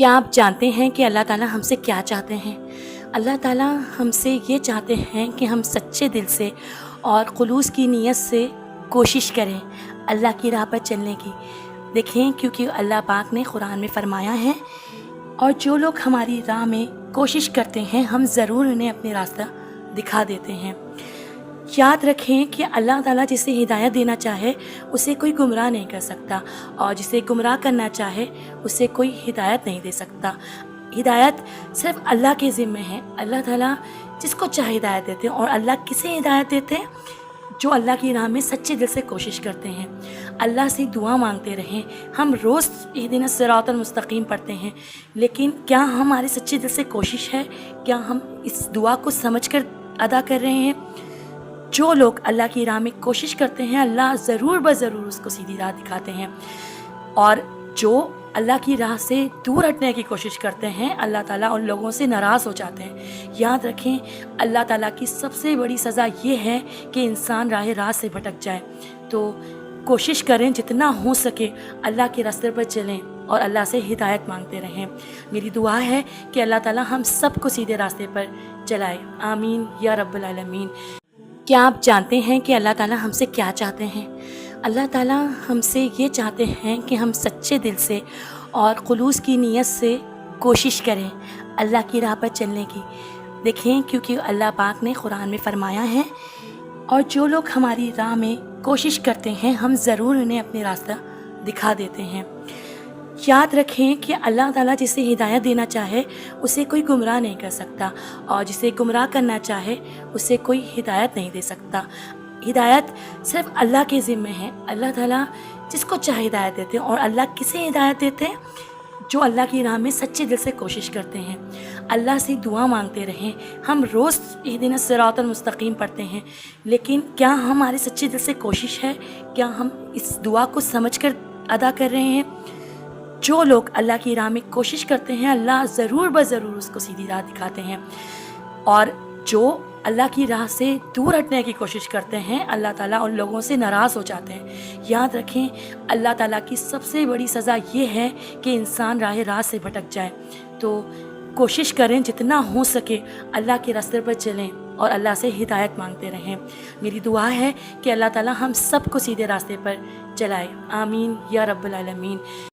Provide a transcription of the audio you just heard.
کیا آپ جانتے ہیں کہ اللہ تعالیٰ ہم سے کیا چاہتے ہیں؟ اللہ تعالیٰ ہم سے یہ چاہتے ہیں کہ ہم سچے دل سے اور خلوص کی نیت سے کوشش کریں اللہ کی راہ پر چلنے کی۔ دیکھیں، کیونکہ اللہ پاک نے قرآن میں فرمایا ہے، اور جو لوگ ہماری راہ میں کوشش کرتے ہیں ہم ضرور انہیں اپنے راستہ دکھا دیتے ہیں۔ یاد رکھیں کہ اللہ تعالیٰ جسے ہدایت دینا چاہے اسے کوئی گمراہ نہیں کر سکتا، اور جسے گمراہ کرنا چاہے اسے کوئی ہدایت نہیں دے سکتا۔ ہدایت صرف اللہ کے ذمہ ہے۔ اللہ تعالیٰ جس کو چاہے ہدایت دیتے ہیں، اور اللہ کسے ہدایت دیتے ہیں؟ جو اللہ کی راہ میں سچے دل سے کوشش کرتے ہیں۔ اللہ سے دعا مانگتے رہیں۔ ہم روز اہدنا الصراط المستقیم پڑھتے ہیں، لیکن کیا ہمارے سچے دل سے کوشش ہے؟ کیا ہم اس دعا کو سمجھ کر ادا کر رہے ہیں؟ جو لوگ اللہ کی راہ میں کوشش کرتے ہیں اللہ ضرور بضرور اس کو سیدھی راہ دکھاتے ہیں، اور جو اللہ کی راہ سے دور ہٹنے کی کوشش کرتے ہیں اللہ تعالیٰ ان لوگوں سے ناراض ہو جاتے ہیں۔ یاد رکھیں، اللہ تعالیٰ کی سب سے بڑی سزا یہ ہے کہ انسان راہ راست سے بھٹک جائے۔ تو کوشش کریں جتنا ہو سکے اللہ کے راستے پر چلیں اور اللہ سے ہدایت مانگتے رہیں۔ میری دعا ہے کہ اللہ تعالیٰ ہم سب کو سیدھے راستے پر چلائے، آمین یا رب العالمین۔ کیا آپ جانتے ہیں کہ اللہ تعالیٰ ہم سے کیا چاہتے ہیں؟ اللہ تعالیٰ ہم سے یہ چاہتے ہیں کہ ہم سچے دل سے اور خلوص کی نیت سے کوشش کریں اللہ کی راہ پر چلنے کی۔ دیکھیں، کیونکہ اللہ پاک نے قرآن میں فرمایا ہے، اور جو لوگ ہماری راہ میں کوشش کرتے ہیں ہم ضرور انہیں اپنے راستہ دکھا دیتے ہیں۔ یاد رکھیں کہ اللہ تعالیٰ جسے ہدایت دینا چاہے اسے کوئی گمراہ نہیں کر سکتا، اور جسے گمراہ کرنا چاہے اسے کوئی ہدایت نہیں دے سکتا۔ ہدایت صرف اللہ کے ذمہ ہے۔ اللہ تعالیٰ جس کو چاہے ہدایت دیتے ہیں، اور اللہ کسے ہدایت دیتے ہیں؟ جو اللہ کی راہ میں سچے دل سے کوشش کرتے ہیں۔ اللہ سے دعا مانگتے رہیں۔ ہم روز اہدنا الصراط المستقیم پڑھتے ہیں، لیکن کیا ہمارے سچے دل سے کوشش ہے؟ کیا ہم اس دعا کو سمجھ کر ادا کر رہے ہیں؟ جو لوگ اللہ کی راہ میں کوشش کرتے ہیں اللہ ضرور بضرور اس کو سیدھی راہ دکھاتے ہیں، اور جو اللہ کی راہ سے دور ہٹنے کی کوشش کرتے ہیں اللہ تعالیٰ ان لوگوں سے ناراض ہو جاتے ہیں۔ یاد رکھیں، اللہ تعالیٰ کی سب سے بڑی سزا یہ ہے کہ انسان راہ راست سے بھٹک جائے۔ تو کوشش کریں جتنا ہو سکے اللہ کے راستے پر چلیں اور اللہ سے ہدایت مانگتے رہیں۔ میری دعا ہے کہ اللہ تعالیٰ ہم سب کو سیدھے راستے پر چلائے، آمین یا رب العالمین۔